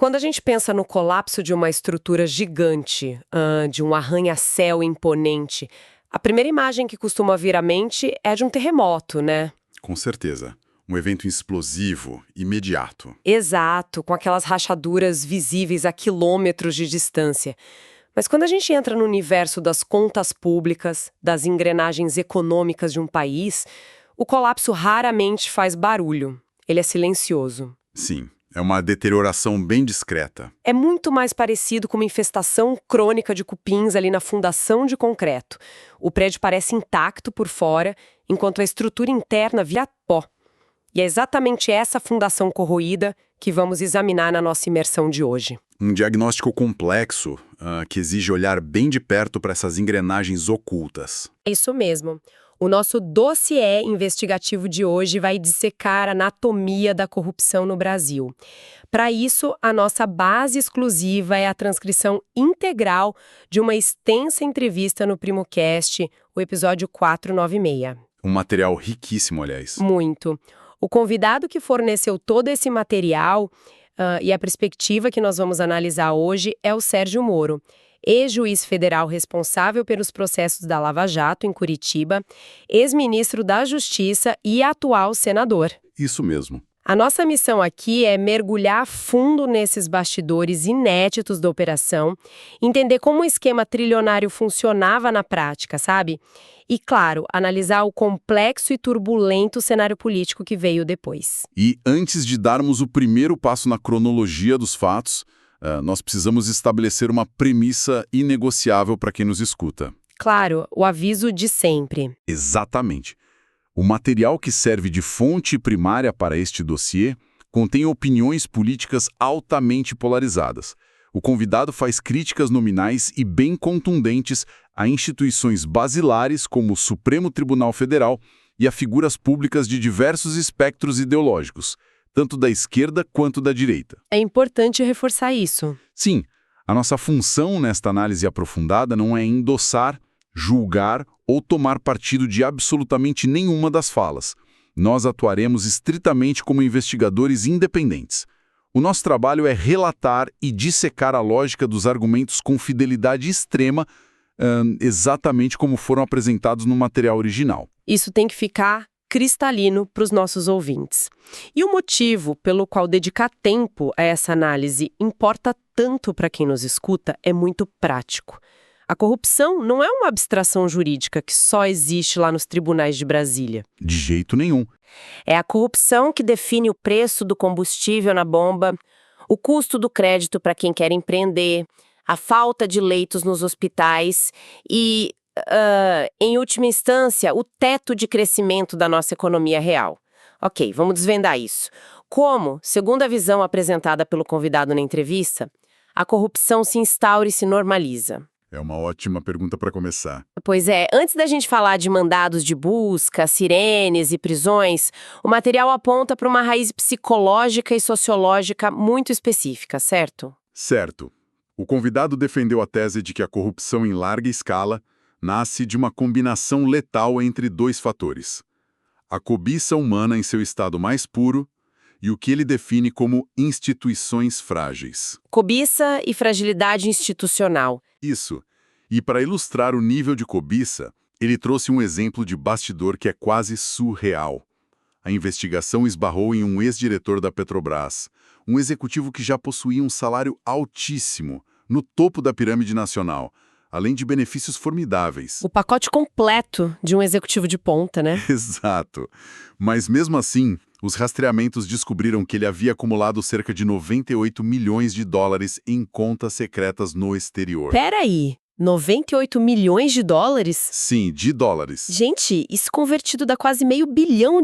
Quando a gente pensa no colapso de uma estrutura gigante, de um arranha-céu imponente, a primeira imagem que costuma vir à mente é de um terremoto, né? Com certeza. Um evento explosivo, imediato. Exato, com aquelas rachaduras visíveis a quilômetros de distância. Mas quando a gente entra no universo das contas públicas, das engrenagens econômicas de um país, o colapso raramente faz barulho. Ele é silencioso. Sim, é uma deterioração bem discreta. É muito mais parecido com uma infestação crônica de cupins ali na fundação de concreto. O prédio parece intacto por fora, enquanto a estrutura interna vira pó. E é exatamente essa fundação corroída que vamos examinar na nossa imersão de hoje. Um diagnóstico complexo que exige olhar bem de perto para essas engrenagens ocultas. É isso mesmo. O nosso dossiê investigativo de hoje vai dissecar a anatomia da corrupção no Brasil. Para isso, a nossa base exclusiva é a transcrição integral de uma extensa entrevista no PrimoCast, o episódio 496. Um material riquíssimo, aliás. Muito. O convidado que forneceu todo esse material e a perspectiva que nós vamos analisar hoje é o Sérgio Moro, ex-juiz federal responsável pelos processos da Lava Jato em Curitiba, ex-ministro da Justiça e atual senador. Isso mesmo. A nossa missão aqui é mergulhar a fundo nesses bastidores inéditos da operação, entender como o esquema trilionário funcionava na prática, sabe? E, claro, analisar o complexo e turbulento cenário político que veio depois. E antes de darmos o primeiro passo na cronologia dos fatos, nós precisamos estabelecer uma premissa inegociável para quem nos escuta. Claro, o aviso de sempre. Exatamente. O material que serve de fonte primária para este dossiê contém opiniões políticas altamente polarizadas. O convidado faz críticas nominais e bem contundentes a instituições basilares como o Supremo Tribunal Federal e a figuras públicas de diversos espectros ideológicos, tanto da esquerda quanto da direita. É importante reforçar isso. Sim, a nossa função nesta análise aprofundada não é endossar, julgar ou tomar partido de absolutamente nenhuma das falas. Nós atuaremos estritamente como investigadores independentes. O nosso trabalho é relatar e dissecar a lógica dos argumentos com fidelidade extrema, exatamente como foram apresentados no material original. Isso tem que ficar cristalino para os nossos ouvintes. E o motivo pelo qual dedicar tempo a essa análise importa tanto para quem nos escuta é muito prático. A corrupção não é uma abstração jurídica que só existe lá nos tribunais de Brasília. De jeito nenhum. É a corrupção que define o preço do combustível na bomba, o custo do crédito para quem quer empreender, a falta de leitos nos hospitais e, em última instância, o teto de crescimento da nossa economia real. Ok, vamos desvendar isso. Como, segundo a visão apresentada pelo convidado na entrevista, a corrupção se instaura e se normaliza? É uma ótima pergunta para começar. Pois é, antes da gente falar de mandados de busca, sirenes e prisões, o material aponta para uma raiz psicológica e sociológica muito específica, certo? Certo. O convidado defendeu a tese de que a corrupção em larga escala nasce de uma combinação letal entre dois fatores: a cobiça humana em seu estado mais puro e o que ele define como instituições frágeis. Cobiça e fragilidade institucional. Isso. E para ilustrar o nível de cobiça, ele trouxe um exemplo de bastidor que é quase surreal. A investigação esbarrou em um ex-diretor da Petrobras, um executivo que já possuía um salário altíssimo, no topo da pirâmide nacional, além de benefícios formidáveis. O pacote completo de um executivo de ponta, né? Exato. Mas mesmo assim, os rastreamentos descobriram que ele havia acumulado cerca de 98 milhões de dólares em contas secretas no exterior. Peraí, 98 milhões de dólares? Sim, de dólares. Gente, isso convertido dá quase R$500 bilhão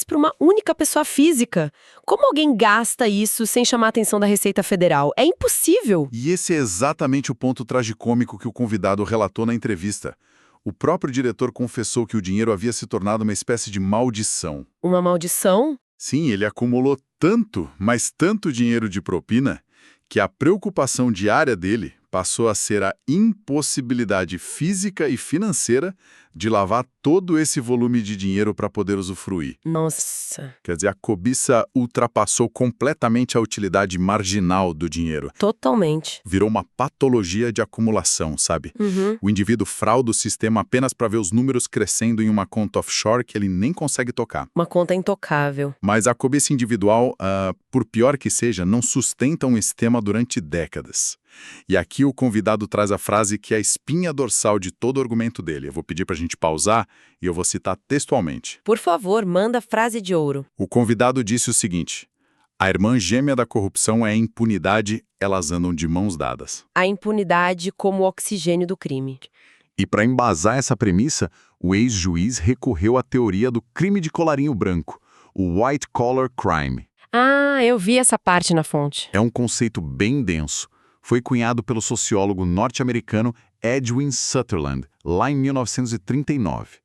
para uma única pessoa física. Como alguém gasta isso sem chamar a atenção da Receita Federal? É impossível. E esse é exatamente o ponto tragicômico que o convidado relatou na entrevista. O próprio diretor confessou que o dinheiro havia se tornado uma espécie de maldição. Uma maldição? Sim, ele acumulou tanto, mas tanto dinheiro de propina, que a preocupação diária dele passou a ser a impossibilidade física e financeira de lavar todo esse volume de dinheiro para poder usufruir. Nossa, Quer dizer, a cobiça ultrapassou completamente a utilidade marginal do dinheiro. totalmente. Virou uma patologia de acumulação, sabe? O indivíduo frauda o sistema apenas para ver os números crescendo em uma conta offshore que ele nem consegue tocar. Uma conta intocável. Mas a cobiça individual, por pior que seja, não sustenta um sistema durante décadas. E aqui o convidado traz a frase que é a espinha dorsal de todo o argumento dele. Eu vou pedir para a gente pausar e eu vou citar textualmente. Por favor, manda a frase de ouro. O convidado disse o seguinte: a irmã gêmea da corrupção é a impunidade, elas andam de mãos dadas. A impunidade como oxigênio do crime. E para embasar essa premissa, o ex-juiz recorreu à teoria do crime de colarinho branco, o white collar crime. Ah, eu vi essa parte na fonte. É um conceito bem denso. Foi cunhado pelo sociólogo norte-americano Edwin Sutherland, lá em 1939.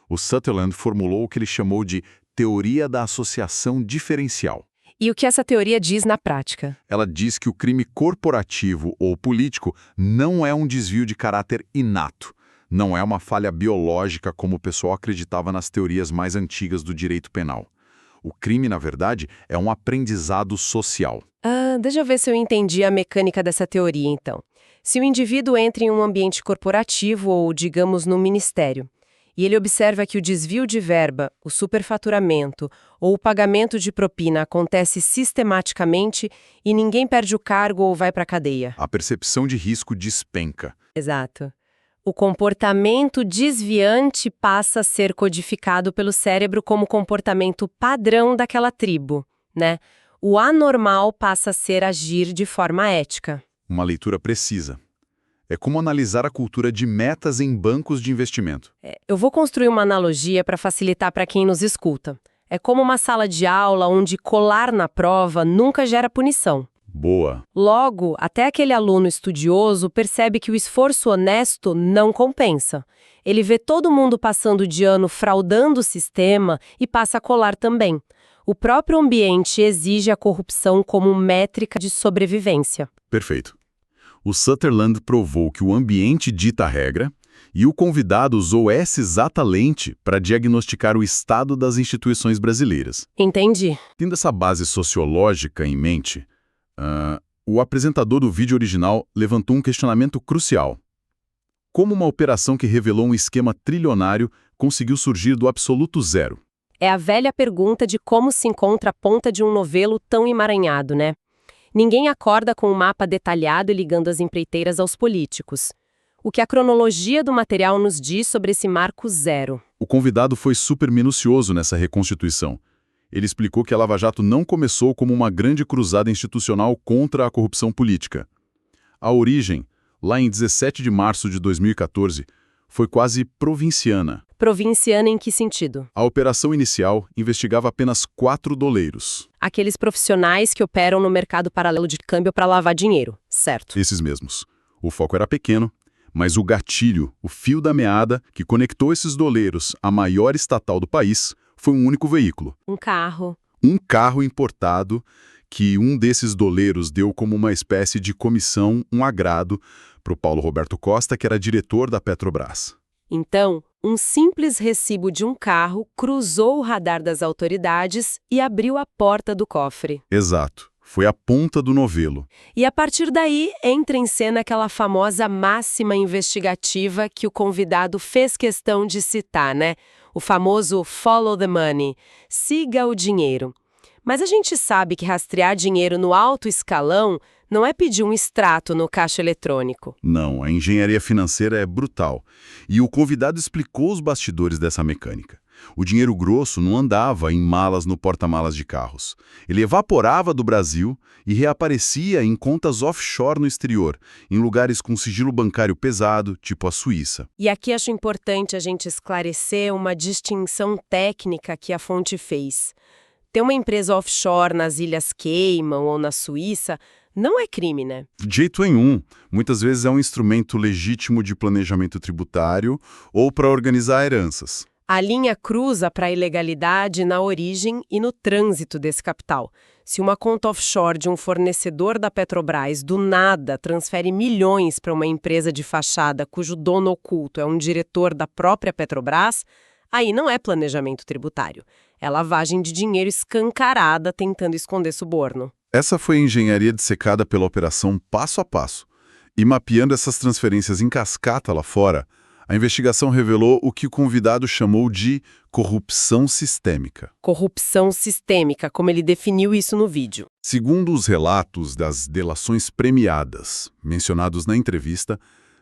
O Sutherland formulou o que ele chamou de teoria da associação diferencial. E o que essa teoria diz na prática? Ela diz que o crime corporativo ou político não é um desvio de caráter inato. Não é uma falha biológica como o pessoal acreditava nas teorias mais antigas do direito penal. O crime, na verdade, é um aprendizado social. Deixa eu ver se eu entendi a mecânica dessa teoria, então. Se o indivíduo entra em um ambiente corporativo ou, digamos, no ministério, e ele observa que o desvio de verba, o superfaturamento ou o pagamento de propina acontece sistematicamente e ninguém perde o cargo ou vai para a cadeia. A percepção de risco despenca. Exato. O comportamento desviante passa a ser codificado pelo cérebro como comportamento padrão daquela tribo, né? O anormal passa a ser agir de forma ética. Uma leitura precisa. É como analisar a cultura de metas em bancos de investimento. Eu vou construir uma analogia para facilitar para quem nos escuta. É como uma sala de aula onde colar na prova nunca gera punição. Boa. Logo, até aquele aluno estudioso percebe que o esforço honesto não compensa. Ele vê todo mundo passando de ano fraudando o sistema e passa a colar também. O próprio ambiente exige a corrupção como métrica de sobrevivência. Perfeito. O Sutherland provou que o ambiente dita a regra e o convidado usou essa exata lente para diagnosticar o estado das instituições brasileiras. Entendi. Tendo essa base sociológica em mente, o apresentador do vídeo original levantou um questionamento crucial. Como uma operação que revelou um esquema trilionário conseguiu surgir do absoluto zero? É a velha pergunta de como se encontra a ponta de um novelo tão emaranhado, né? Ninguém acorda com um mapa detalhado e ligando as empreiteiras aos políticos. O que a cronologia do material nos diz sobre esse marco zero? O convidado foi super minucioso nessa reconstituição. Ele explicou que a Lava Jato não começou como uma grande cruzada institucional contra a corrupção política. A origem, lá em 17 de março de 2014, foi quase provinciana. Provinciana em que sentido? A operação inicial investigava apenas 4 doleiros. Aqueles profissionais que operam no mercado paralelo de câmbio para lavar dinheiro, certo? Esses mesmos. O foco era pequeno, mas o gatilho, o fio da meada que conectou esses doleiros à maior estatal do país, foi um único veículo. Um carro. Um carro importado que um desses doleiros deu como uma espécie de comissão, um agrado, para o Paulo Roberto Costa, que era diretor da Petrobras. Então, um simples recibo de um carro cruzou o radar das autoridades e abriu a porta do cofre. Exato. Foi a ponta do novelo. E a partir daí, entra em cena aquela famosa máxima investigativa que o convidado fez questão de citar, né? O famoso follow the money, siga o dinheiro. Mas a gente sabe que rastrear dinheiro no alto escalão não é pedir um extrato no caixa eletrônico. Não, a engenharia financeira é brutal. E o convidado explicou os bastidores dessa mecânica. O dinheiro grosso não andava em malas no porta-malas de carros. Ele evaporava do Brasil e reaparecia em contas offshore no exterior, em lugares com sigilo bancário pesado, tipo a Suíça. E aqui acho importante a gente esclarecer uma distinção técnica que a fonte fez. Ter uma empresa offshore nas Ilhas Cayman ou na Suíça não é crime, né? De jeito nenhum. Muitas vezes é um instrumento legítimo de planejamento tributário ou para organizar heranças. A linha cruza para a ilegalidade na origem e no trânsito desse capital. Se uma conta offshore de um fornecedor da Petrobras do nada transfere milhões para uma empresa de fachada cujo dono oculto é um diretor da própria Petrobras, aí não é planejamento tributário. É lavagem de dinheiro escancarada tentando esconder suborno. Essa foi a engenharia dissecada pela operação passo a passo. E mapeando essas transferências em cascata lá fora, a investigação revelou o que o convidado chamou de corrupção sistêmica. Corrupção sistêmica, como ele definiu isso no vídeo. Segundo os relatos das delações premiadas mencionados na entrevista,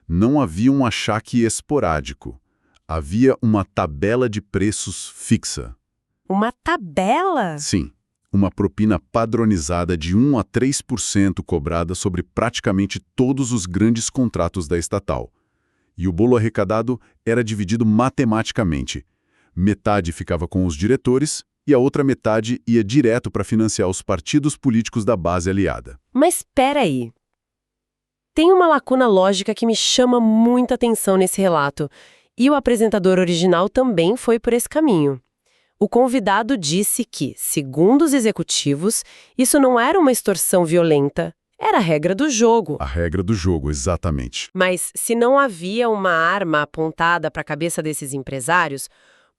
não havia um achaque esporádico. Havia uma tabela de preços fixa. Uma tabela? Sim, uma propina padronizada de 1 a 3% cobrada sobre praticamente todos os grandes contratos da estatal. E o bolo arrecadado era dividido matematicamente. Metade ficava com os diretores e a outra metade ia direto para financiar os partidos políticos da base aliada. Mas espera aí. Tem uma lacuna lógica que me chama muita atenção nesse relato. E o apresentador original também foi por esse caminho. O convidado disse que, segundo os executivos, isso não era uma extorsão violenta, era a regra do jogo. A regra do jogo, exatamente. Mas se não havia uma arma apontada para a cabeça desses empresários,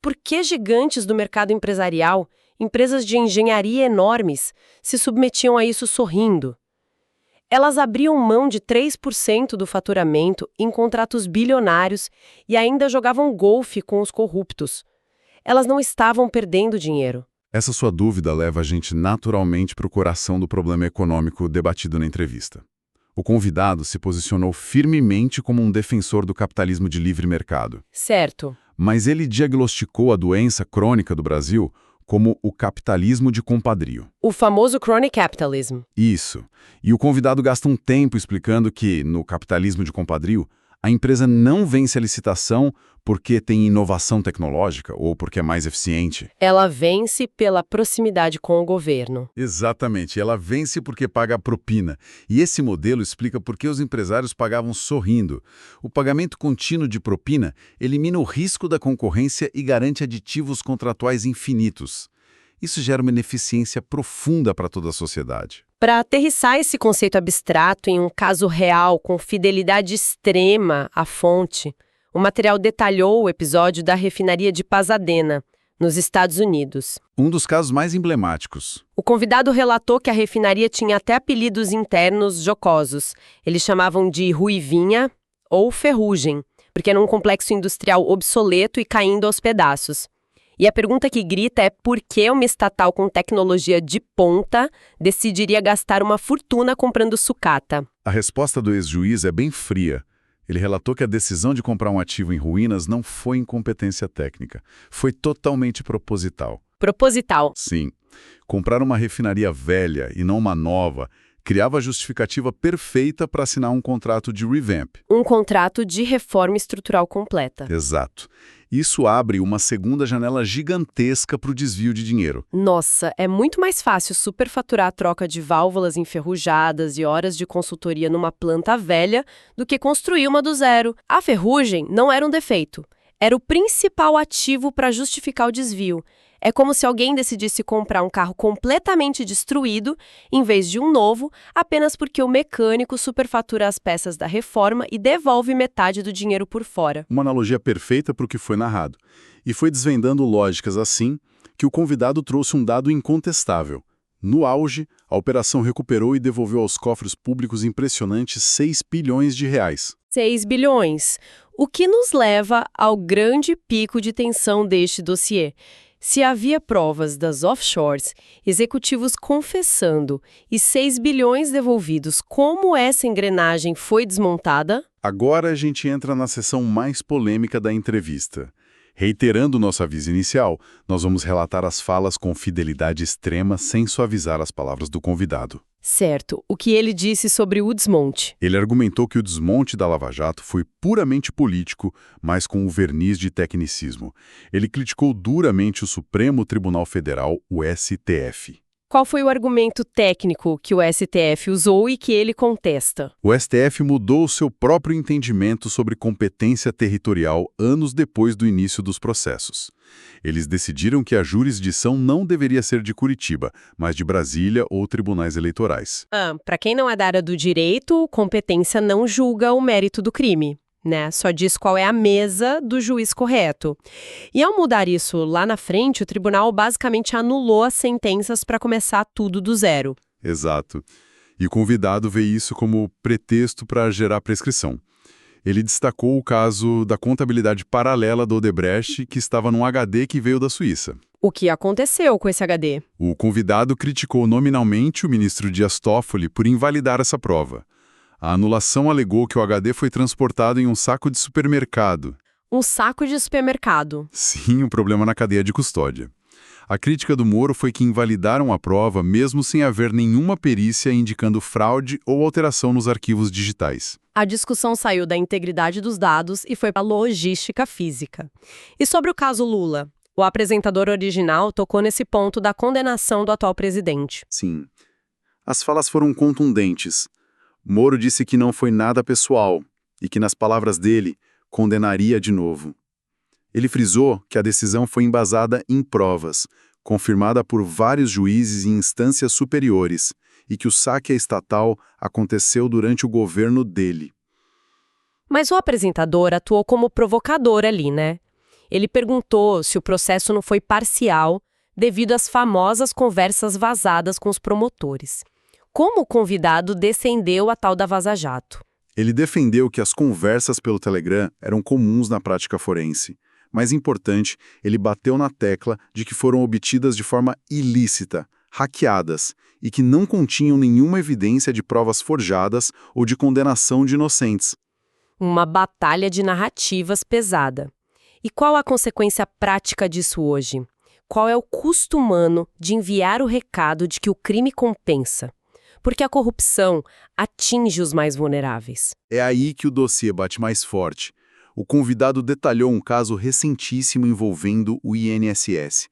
por que gigantes do mercado empresarial, empresas de engenharia enormes, se submetiam a isso sorrindo? Elas abriam mão de 3% do faturamento em contratos bilionários e ainda jogavam golfe com os corruptos. Elas não estavam perdendo dinheiro. Essa sua dúvida leva a gente naturalmente para o coração do problema econômico debatido na entrevista. O convidado se posicionou firmemente como um defensor do capitalismo de livre mercado. Certo. Mas ele diagnosticou a doença crônica do Brasil como o capitalismo de compadrio. O famoso crony capitalism. Isso. E o convidado gasta um tempo explicando que, no capitalismo de compadrio, a empresa não vence a licitação porque tem inovação tecnológica ou porque é mais eficiente. Ela vence pela proximidade com o governo. Exatamente, ela vence porque paga a propina. E esse modelo explica por que os empresários pagavam sorrindo. O pagamento contínuo de propina elimina o risco da concorrência e garante aditivos contratuais infinitos. Isso gera uma ineficiência profunda para toda a sociedade. Para aterrissar esse conceito abstrato em um caso real com fidelidade extrema à fonte, o material detalhou o episódio da refinaria de Pasadena, nos Estados Unidos. Um dos casos mais emblemáticos. O convidado relatou que a refinaria tinha até apelidos internos jocosos. Eles chamavam de Ruivinha ou Ferrugem, porque era um complexo industrial obsoleto e caindo aos pedaços. E a pergunta que grita é por que uma estatal com tecnologia de ponta decidiria gastar uma fortuna comprando sucata? A resposta do ex-juiz é bem fria. Ele relatou que a decisão de comprar um ativo em ruínas não foi incompetência técnica. Foi totalmente proposital. Proposital. Sim. Comprar uma refinaria velha e não uma nova criava a justificativa perfeita para assinar um contrato de revamp. Um contrato de reforma estrutural completa. Exato. Isso abre uma segunda janela gigantesca para o desvio de dinheiro. Nossa, é muito mais fácil superfaturar a troca de válvulas enferrujadas e horas de consultoria numa planta velha do que construir uma do zero. A ferrugem não era um defeito. Era o principal ativo para justificar o desvio. É como se alguém decidisse comprar um carro completamente destruído, em vez de um novo, apenas porque o mecânico superfatura as peças da reforma e devolve metade do dinheiro por fora. Uma analogia perfeita para o que foi narrado. E foi desvendando lógicas assim que o convidado trouxe um dado incontestável. No auge, a operação recuperou e devolveu aos cofres públicos impressionantes 6 bilhões de reais. 6 bilhões. O que nos leva ao grande pico de tensão deste dossiê. Se havia provas das offshores, executivos confessando e 6 bilhões devolvidos, como essa engrenagem foi desmontada? Agora a gente entra na seção mais polêmica da entrevista. Reiterando nosso aviso inicial, nós vamos relatar as falas com fidelidade extrema sem suavizar as palavras do convidado. Certo. O que ele disse sobre o desmonte? Ele argumentou que o desmonte da Lava Jato foi puramente político, mas com o verniz de tecnicismo. Ele criticou duramente o Supremo Tribunal Federal, o STF. Qual foi o argumento técnico que o STF usou e que ele contesta? O STF mudou o seu próprio entendimento sobre competência territorial anos depois do início dos processos. Eles decidiram que a jurisdição não deveria ser de Curitiba, mas de Brasília ou tribunais eleitorais. Para quem não é da área do direito, competência não julga o mérito do crime, né? Só diz qual é a mesa do juiz correto. E ao mudar isso lá na frente, o tribunal basicamente anulou as sentenças para começar tudo do zero. Exato. E o convidado vê isso como pretexto para gerar prescrição. Ele destacou o caso da contabilidade paralela do Odebrecht, que estava num HD que veio da Suíça. O que aconteceu com esse HD? O convidado criticou nominalmente o ministro Dias Toffoli por invalidar essa prova. A anulação alegou que o HD foi transportado em um saco de supermercado. Um saco de supermercado. Sim, um problema na cadeia de custódia. A crítica do Moro foi que invalidaram a prova mesmo sem haver nenhuma perícia indicando fraude ou alteração nos arquivos digitais. A discussão saiu da integridade dos dados e foi para a logística física. E sobre o caso Lula? O apresentador original tocou nesse ponto da condenação do atual presidente. Sim. As falas foram contundentes. Moro disse que não foi nada pessoal e que, nas palavras dele, condenaria de novo. Ele frisou que a decisão foi embasada em provas, confirmada por vários juízes em instâncias superiores, e que o saque estatal aconteceu durante o governo dele. Mas o apresentador atuou como provocador ali, né? Ele perguntou se o processo não foi parcial devido às famosas conversas vazadas com os promotores. Como o convidado defendeu a tal da Vaza Jato? Ele defendeu que as conversas pelo Telegram eram comuns na prática forense. Mais importante, ele bateu na tecla de que foram obtidas de forma ilícita, hackeadas, e que não continham nenhuma evidência de provas forjadas ou de condenação de inocentes. Uma batalha de narrativas pesada. E qual a consequência prática disso hoje? Qual é o custo humano de enviar o recado de que o crime compensa? Porque a corrupção atinge os mais vulneráveis. É aí que o dossiê bate mais forte. O convidado detalhou um caso recentíssimo envolvendo o INSS.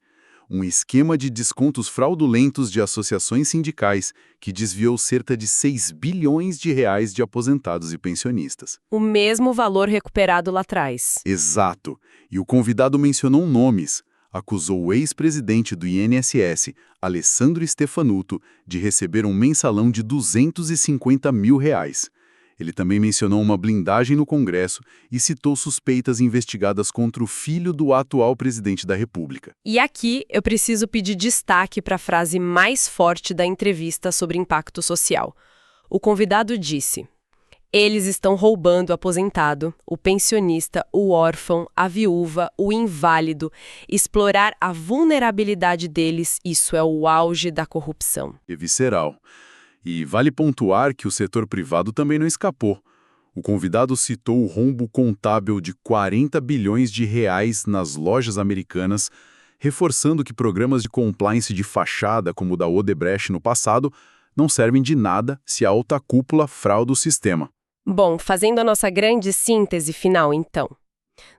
Um esquema de descontos fraudulentos de associações sindicais que desviou cerca de 6 bilhões de reais de aposentados e pensionistas. O mesmo valor recuperado lá atrás. Exato. E o convidado mencionou nomes. Acusou o ex-presidente do INSS, Alessandro Stefanuto, de receber um mensalão de R$250 mil. Ele também mencionou uma blindagem no Congresso e citou suspeitas investigadas contra o filho do atual presidente da República. E aqui eu preciso pedir destaque para a frase mais forte da entrevista sobre impacto social. O convidado disse: eles estão roubando o aposentado, o pensionista, o órfão, a viúva, o inválido. Explorar a vulnerabilidade deles, isso é o auge da corrupção. E visceral. E vale pontuar que o setor privado também não escapou. O convidado citou o rombo contábil de 40 bilhões de reais nas lojas americanas, reforçando que programas de compliance de fachada, como o da Odebrecht no passado, não servem de nada se a alta cúpula frauda o sistema. Bom, fazendo a nossa grande síntese final, então.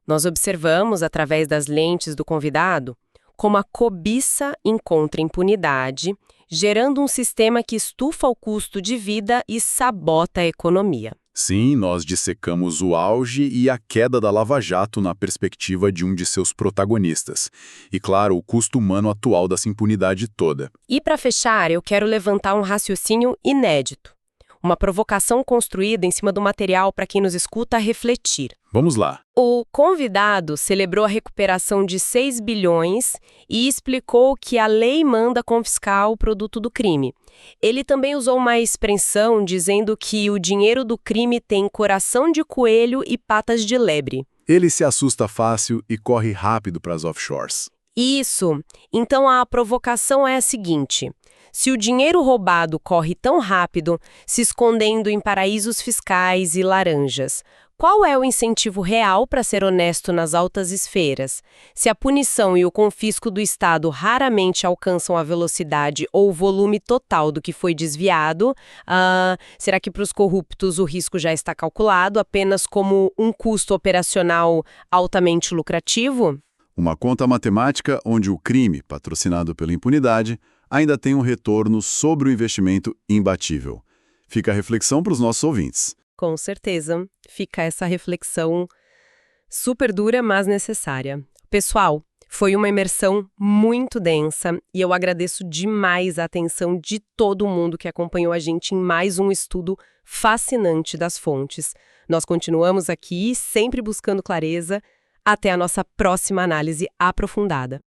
Nós observamos, através das lentes do convidado, como a cobiça encontra impunidade, gerando um sistema que estufa o custo de vida e sabota a economia. Sim, nós dissecamos o auge e a queda da Lava Jato na perspectiva de um de seus protagonistas. E, claro, o custo humano atual dessa impunidade toda. E, para fechar, eu quero levantar um raciocínio inédito. Uma provocação construída em cima do material para quem nos escuta refletir. Vamos lá. O convidado celebrou a recuperação de 6 bilhões e explicou que a lei manda confiscar o produto do crime. Ele também usou uma expressão dizendo que o dinheiro do crime tem coração de coelho e patas de lebre. Ele se assusta fácil e corre rápido para as offshores. Isso. Então a provocação é a seguinte: se o dinheiro roubado corre tão rápido, se escondendo em paraísos fiscais e laranjas, qual é o incentivo real para ser honesto nas altas esferas? Se a punição e o confisco do Estado raramente alcançam a velocidade ou o volume total do que foi desviado, será que para os corruptos o risco já está calculado apenas como um custo operacional altamente lucrativo? Uma conta matemática onde o crime, patrocinado pela impunidade, ainda tem um retorno sobre o investimento imbatível. Fica a reflexão para os nossos ouvintes. Com certeza, fica essa reflexão super dura, mas necessária. Pessoal, foi uma imersão muito densa e eu agradeço demais a atenção de todo mundo que acompanhou a gente em mais um estudo fascinante das fontes. Nós continuamos aqui, sempre buscando clareza, até a nossa próxima análise aprofundada.